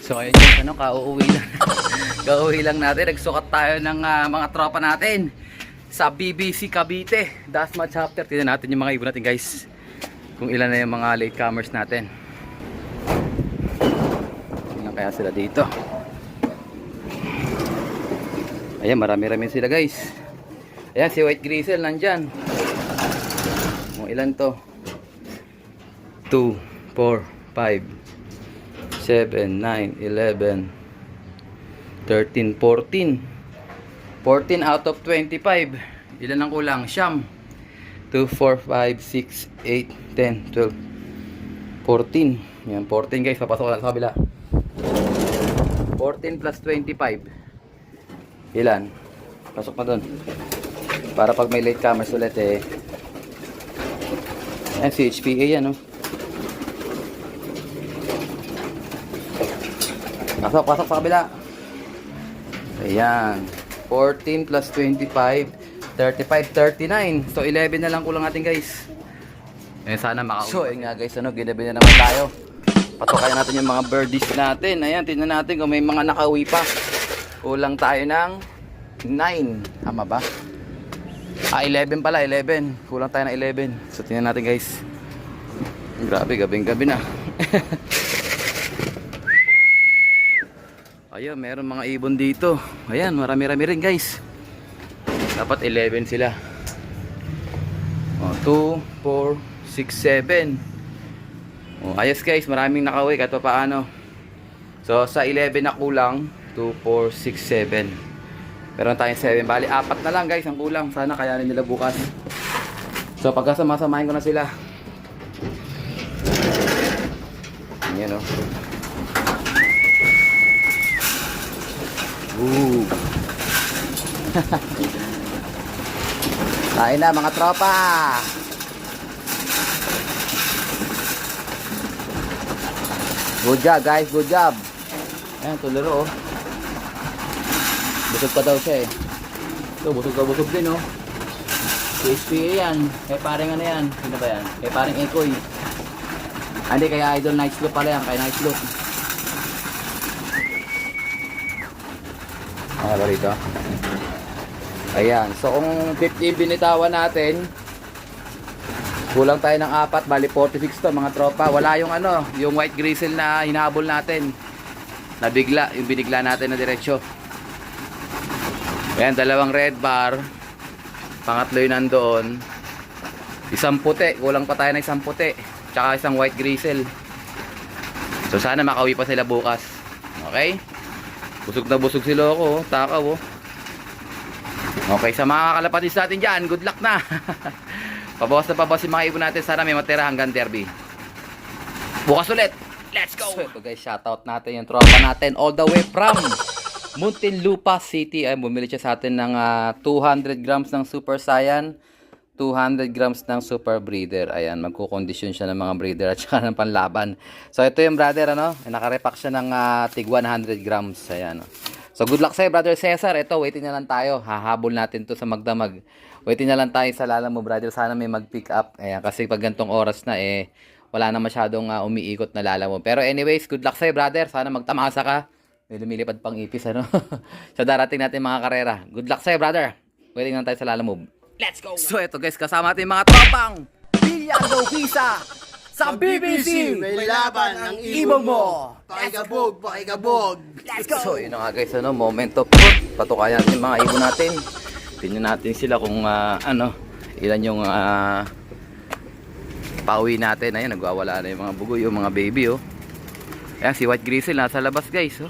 So ayun guys, ano, kauuwi lang. Kauuwi lang natin. Nagsukat tayo ng mga tropa natin sa BBC Cavite Dasma chapter. Tingnan natin yung mga ibon natin guys, kung ilan na yung mga latecomers natin. Tingnan kaya sila dito. Ayan, marami-rami sila guys. Ayan, si White Grizzle nandyan. Kung ilan to? 2, 4, 5 7, 9, 11 13, 14 14 out of 25. Ilan ang kulang? Siyam. 2, 4, 5, 6, 8, 10, 12 14. Yan, 14 guys. Papasok ko lang sa kabila. 14 plus 25. Ilan? Pasok na dun. Para pag may latecomers ulit eh. Ayan, si HPA yan, no? Pasok sa kabila. Ayan. 14 plus 25, 35, 39. So 11 na lang kulang natin guys. Eh sana makauwi. So ayun nga guys, ano, ginabi na naman tayo. Patukayan natin yung mga birdies natin. Ayan, tingnan natin kung may mga nakauwi pa. Kulang tayo ng 9. Tama ba? 11 pala, 11. Kulang tayo ng 11. So tingnan natin guys. Grabe, gabing-gabi na. Ayun, meron mga ibon dito. Ayan, marami-rami rin guys. Dapat 11 sila. 2, 4, 6, 7. Ayos guys, maraming nakauwi kahit pa paano. So sa 11 na kulang, 2, 4, 6, 7. Meron tayong 7. Bali, 4 na lang guys ang kulang. Sana kayanin nila bukas. So pagkasama-samahin ko na sila. Ayan o. Kain na mga tropa. Good job guys, good job. Ayan, tuliro oh. Busog pa daw siya eh. Ito, busog din oh. PSPA yan. Eh parang ano yan? Sino ba yan? Eh parang Ekoy. Hindi, kaya Idol Nice Look pala yan. Kaya Nice Look. Ano ba rito? Ayan. So kung 15 binitawan natin, kulang tayo ng 4. Bali 46 to mga tropa. Wala yung ano, yung White Grizzle na hinahabol natin. Nabigla. Yung binigla natin na diretsyo. Ayan, 2 red bar. Pangatlo yun nandoon. Isang puti. Kulang pa tayo ng isang puti. Tsaka isang White Grizzle. So sana makauwi pa sila bukas. Okay? Busog na busog si Loco, takaw oh. Okay, sa mga kalapatis natin dyan, good luck na. Pabawas na pabawas yung mga ibon natin. Sana may matira hanggang derby. Bukas ulit, let's go. So ito guys, shoutout natin yung tropa natin all the way from Muntinlupa City. Ay, bumili siya sa atin ng 200 grams ng Super Saiyan, 200 grams ng Super Breeder. Ayan, magkukondisyon siya ng mga breeder at saka ng panlaban. So ito yung brother, ano, nakarepack siya ng tig 100 grams. Ayan. So good luck sa'yo brother Cesar. Ito, waiting na lang tayo. Hahabol natin to sa magdamag. Waiting na lang tayo sa lala mo brother. Sana may mag-pick up. Ayan, kasi pag gantong oras na eh, wala na masyadong umiikot na lala mo. Pero anyways, good luck sa'yo brother. Sana magtamasa ka. May lumilipad pang ipis, ano. Sa darating natin mga karera. Good luck sa'yo brother. Waiting na lang tayo sa lala mo. Let's go! So ito guys, kasama natin mga tropang Bilyando Visa sa BBC. May laban ang ibon mo. Pakikabog, pakikabog. Let's go! So yun na nga guys, ano, moment of truth. Patukayan natin mga ibon natin. Tingnan natin sila kung ano, ilan yung pauwi natin. Ayan, nagwawala na yung mga bugoy, yung mga baby oh. Ayan, si White Grizzle nasa labas guys oh.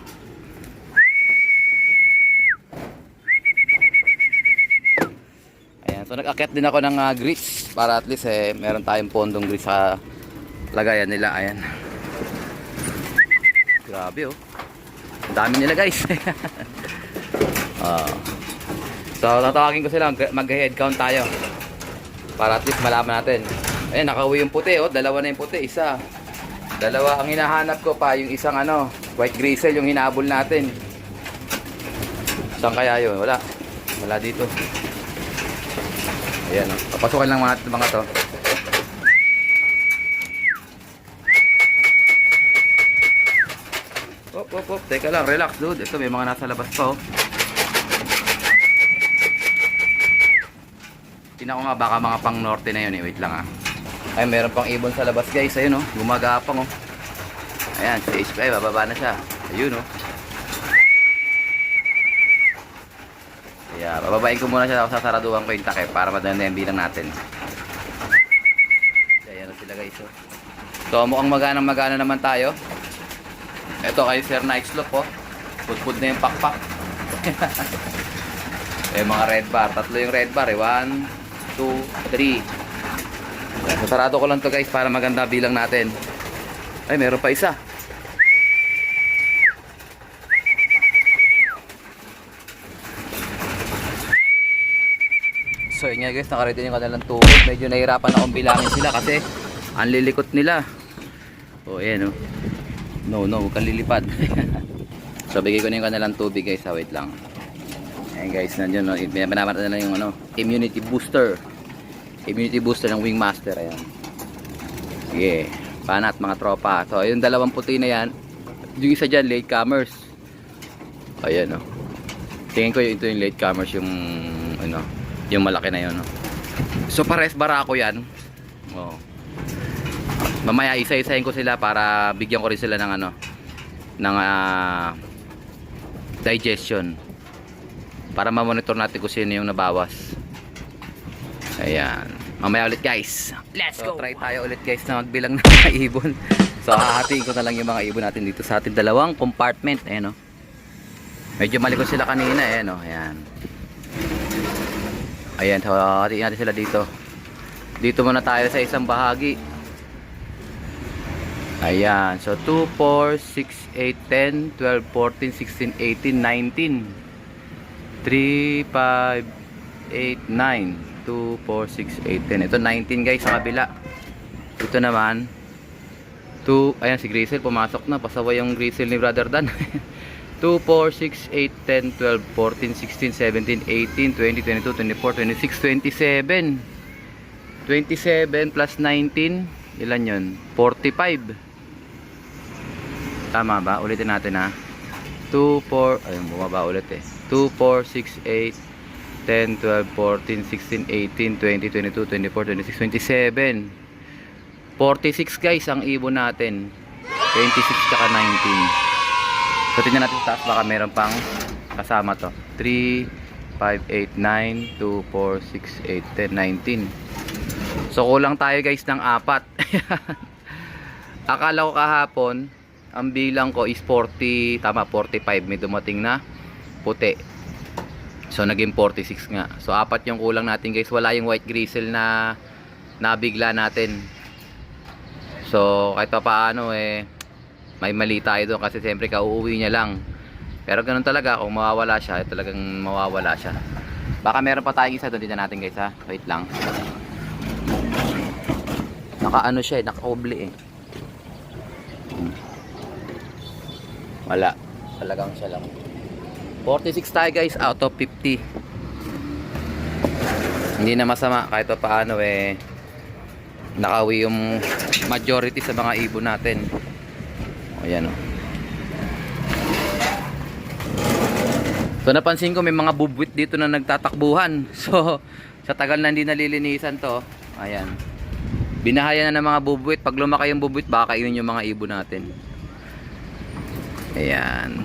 So nag-akyat din ako ng grits para at least eh meron tayong pondong grits sa lagayan nila. Ayan. Grabe oh. Ang dami nila guys. So tatawagin ko sila, mag-head count tayo para at least malaman natin. Ayan, nakauwi yung puti oh. 2 na yung puti, isa. 2 ang hinahanap ko pa, yung isang ano, White Grizzle yung hinabol natin. Saan kaya yun? Wala dito. Ayan, oh. Papasukan lang mga to. Op. op. Teka lang, relax dude. Ito may mga nasa labas pa oh. Tingnan ko nga baka mga pang norte na yun eh. Wait lang ah. Ay, meron pang ibon sa labas guys. Ayun oh, gumagapang oh. Ayan, si HP, bababa na siya. Ayun oh. Kaya, bababain ko muna siya. Sasaraduhan ko yung takip para madanda yung bilang natin. Ayan oh sila guys oh. So mukhang magana naman tayo. Ito kay Sir Nike Slope po. Pudpud na yung pakpak. Eh mga red bar. Tatlo yung red bar eh. 1, 2, 3. Sasarado ko lang to guys para maganda bilang natin. Ay meron pa isa. So yun nga guys, nakarito yung kanilang tubig. Medyo nahirapan akong bilangin sila kasi ang lilikot nila. Oh ayan oh. No, huwag kang lilipad. So bigay ko na yung kanilang tubig guys. Wait lang. Ayan guys, nandiyan no. Pinapanaman na yung ano, immunity booster. Immunity booster ng Wingmaster. Ayan. Sige. Panat mga tropa. So yung dalawang puti na yan. Yung isa dyan, latecomers. Ayan oh. Tingin ko ito yung latecomers. Yung ano, yung malaki na yun no. So pares barako yan. Oh. Mamaya isa-isahin ko sila para bigyan ko rin sila ng ano, ng digestion para ma-monitor natin kung sino yung nabawas. Ayan, mamaya ulit guys, let's go. Try tayo ulit guys na magbilang ng mga ibon. So hahatiin ko na lang yung mga ibon natin dito sa ating dalawang compartment. Ayan o, medyo malikot sila kanina. Ayan o, ayan. Ayan, so hahatiin natin sila dito. Dito muna tayo sa isang bahagi. Ayan, so 2, 4, 6, 8, 10, 12, 14, 16, 18, 19 3, 5, 8, 9 2, 4, 6, 8, 10. Ito 19 guys sa kabila. Ito naman 2, ayan si Grisel pumasok na. Pasaway yung Grisel ni Brother Dan. 2, 4, 6, 8, 10, 12, 14, 16, 17, 18, 20, 22, 24, 26, 27 27 plus 19 ilan yun? 45. Tama ba? Ulitin natin ha. 2, 4, ayun bumaba ulit eh. 2, 4, 6, 8, 10, 12, 14, 16, 18, 20, 22, 24, 26, 27 46 guys ang ibon natin. 26 tsaka 19. So tingnan natin sa taas baka meron pang kasama to. 3, 5, 8, 9, 2, 4, 6, 8, 10, 19. So kulang tayo guys ng 4. Akala ko kahapon ang bilang ko is 40, tama 45 may dumating na puti. So naging 46 nga. So 4 yung kulang natin guys. Wala yung white gristle na nabigla natin. So kahit pa paano eh may mali tayo doon kasi siyempre kauuwi niya lang. Pero ganun talaga kung mawawala siya, talagang mawawala siya. Baka meron pa tayong isa doon dito natin guys ha. Wait lang. Naka-ano siya eh, naka-oble eh. Wala. Talagang siya lang. 46 tayo guys out of 50. Hindi na masama kahit pa paano eh nakauwi yung majority sa mga ibon natin. Ayan o. So napansin ko may mga bubwit dito na nagtatakbuhan. So sa tagal na hindi nalilinisan to, ayan. Binahaya na ng mga bubwit. Pag lumaki yung bubwit baka kainin yung mga ibon natin. Ayan.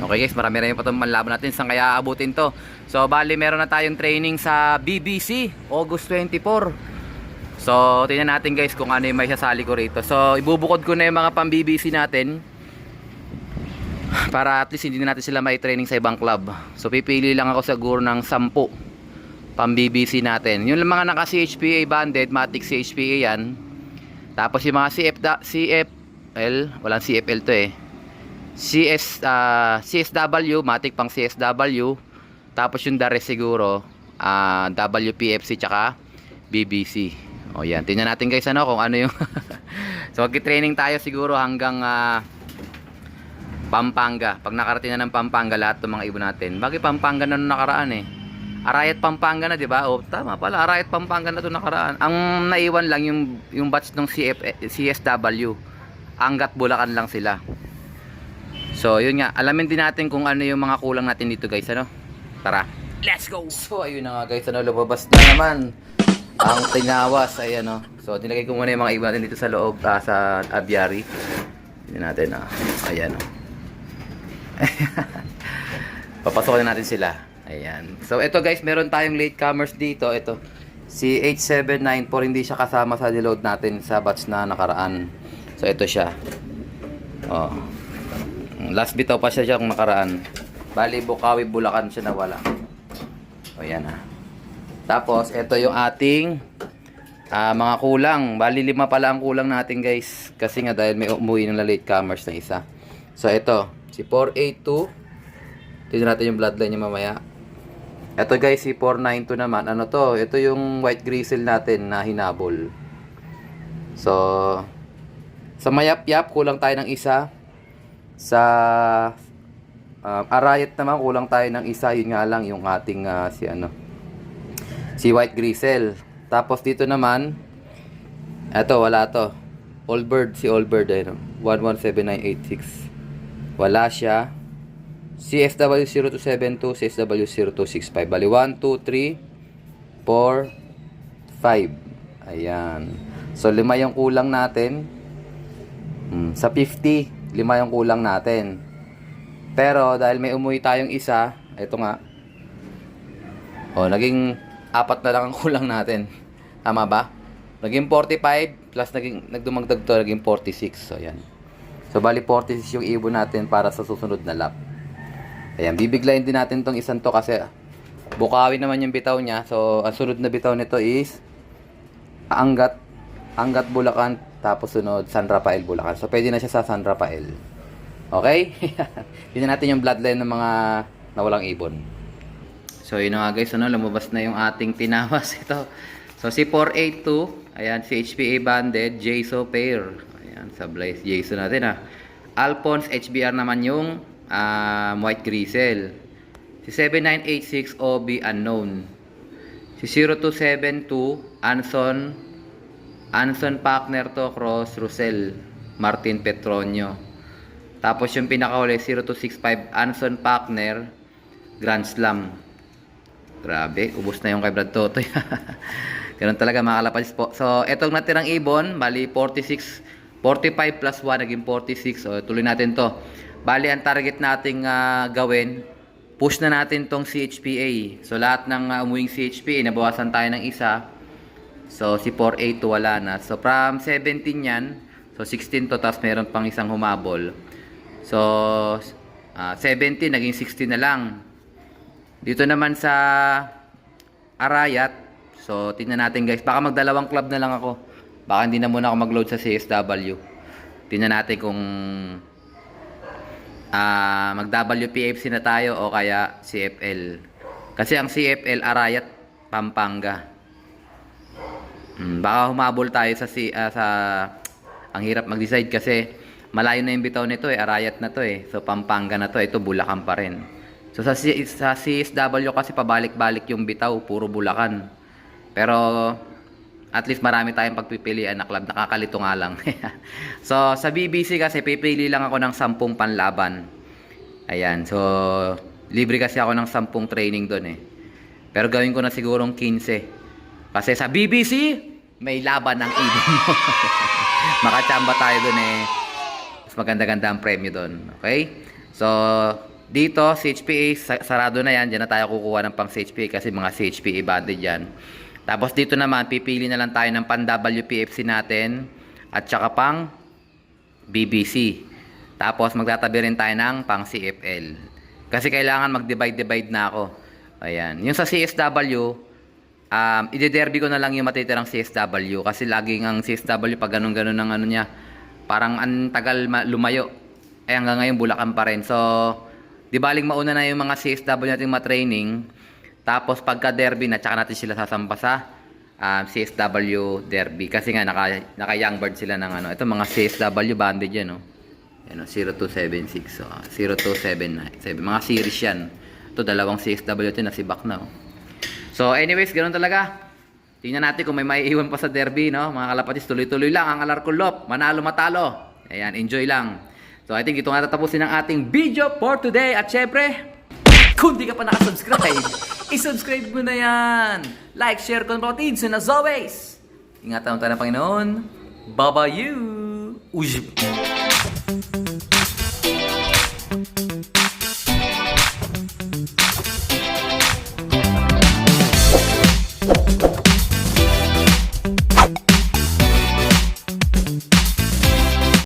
Okay guys, marami rin pa itong manlaban natin saan kaya aabutin to. So bali meron na tayong training sa BBC August 24. So tingnan natin guys kung ano yung may sasali ko rito. So ibubukod ko na yung mga pang BBC natin para at least hindi na natin sila may training sa ibang club. So pipili lang ako siguro ng 10 pang BBC natin. Yung mga naka CHPA banded, Matic CHPA yan. Tapos yung mga CFL, walang CFL to eh. CSW, Matic pang CSW. Tapos yung Dares siguro WPFC tsaka BBC. O yan, tingnan natin guys ano kung ano yung so magki-training tayo siguro hanggang Pampanga. Pag nakarating na ng Pampanga lahat ng mga ibon natin. Bakit Pampanga na nakaraan eh? Arayat Pampanga na, 'di ba? O tama pala, Arayat Pampanga na 'to nakaraan. Ang naiwan lang yung batch ng CSW. Angat Bulacan lang sila. So, yun nga. Alamin din natin kung ano yung mga kulang natin dito guys. Ano? Tara. Let's go! So, ayun na nga guys. Ano, lumabas na naman ang tinawas. Ayan o. So, nilagay ko muna yung mga iba natin dito sa loob. Sa aviary. Tignan natin. Ayan o. Papasokin natin sila. Ayan. So, ito guys. Meron tayong latecomers dito. Ito. Si H794. Hindi siya kasama sa deload natin sa batch na nakaraan. So, ito siya. Oh. Last bitaw pa siya kung nakaraan. Bali, Bukawi, Bulacan siya nawala. O, yan ha. Tapos, ito yung ating mga kulang. Bali, 5 pala ang kulang natin guys. Kasi nga dahil may umuwi ng latecomers na isa. So, ito. Si 482. Tignan natin yung bloodline niya mamaya. Ito guys, si 492 naman. Ano to? Ito yung white grizzle natin na hinabol. So, sa mayap-yap, kulang tayo ng isa. Sa Arayat naman, kulang tayo ng isa. Yun nga lang, yung ating si white grizzle. Tapos dito naman, eto, wala to. Allbird, si Allbird, 117986. Wala siya. CSW0272, CSW0265. Bali, 1, 2, 3, 4, 5. Ayan. So, 5 yung kulang natin. Sa 50, 5 yung kulang natin. Pero dahil may umuwi tayong isa, ito nga. Naging 4 na lang ang kulang natin. Tama ba? Naging 45 plus nagdumagdag to, naging 46. So yan. So bali 46 yung ibon natin para sa susunod na lap. Ayan, bibiglayin din natin tong isang to kasi Bukawi naman yung bitaw niya. So ang sunod na bitaw nito is Angat Bulacan. Tapos sunod, San Rafael, Bulacan. So, pwede na siya sa San Rafael. Okay? Yun natin yung bloodline ng mga nawalang ibon. So, yun na nga guys. Lumabas na yung ating tinawas. Ito. So, si 482. Ayan, si HPA Banded. Jayso Pair. Ayan, sablay si Jayso natin Alphonse HBR naman yung white grizzle. Si 7986 OB unknown. Si 0272 Anson Pakner to Cross Russell Martin Petronio. Tapos yung pinakauli 0265 Anson Pakner Grand Slam. Grabe, ubos na yung kay Brad Totoy. Ganun talaga mga kalapatid po. So, etong natirang ibon, bali 45 plus 1 naging 46. So, tuloy natin to. Bali ang target nating gawin, push na natin tong CHPA. So, lahat ng umuwing CHPA, nabawasan tayo ng isa. So, si 482 wala na. So, from 17 yan. So, 16 to. Tapos, meron pang isang humabol. So, 17. Naging 16 na lang. Dito naman sa Arayat. So, tingnan natin guys. Baka magdalawang club na lang ako. Baka hindi na muna ako mag-load sa CSW. Tingnan natin kung mag-WPFC na tayo o kaya CFL. Kasi ang CFL Arayat, Pampanga. Baka humabol tayo sa ang hirap mag-decide kasi malayo na yung bitaw nito Arayat na to So Pampanga na to, ito Bulacan pa rin. So sa CSW kasi pabalik-balik yung bitaw, puro Bulacan. Pero at least marami tayong pagpipilian na club, nakakalito nga lang. So sa BBC kasi pipili lang ako ng 10 panlaban. Ayan, so libre kasi ako ng 10 training doon Pero gawin ko na sigurong 15. Kasi sa BBC, may laban ng ibon mo. Makachamba tayo dun Mas maganda-ganda ang premyo dun. Okay? So, dito, CHPA, sarado na yan. Diyan na tayo kukuha ng pang CHPA kasi mga CHPA banded yan. Tapos dito naman, pipili na lang tayo ng pan WPFC natin at saka pang BBC. Tapos, magtatabi rin tayo ng pang CFL. Kasi kailangan mag-divide-divide na ako. Ayan. Yung sa CSW, ide-derby ko na lang yung matitirang CSW kasi laging ang CSW pag ganun-ganun ng niya parang ang tagal lumayo hanggang ngayon Bulacan pa rin. So di baling mauna na yung mga CSW natin ma-training tapos pagka derby na tsaka natin sila sasampa sa CSW derby kasi nga naka young bird sila ng ito mga CSW banded yan 0276 so 0279 mga series yan ito dalawang CSW ito nasibak na So anyways, ganoon talaga. Tingnan natin kung may maiiwan pa sa derby, no? Mga kalapatis, tuloy-tuloy lang ang Alarcolop. Manalo matalo. Ayan, enjoy lang. So I think ito nga tatapusin ang ating video for today. At syempre, kung di ka pa nakasubscribe, isubscribe mo na yan. Like, share, kapatid. And as always, ingatan mo tayo ng Panginoon. Bye-bye. Uj.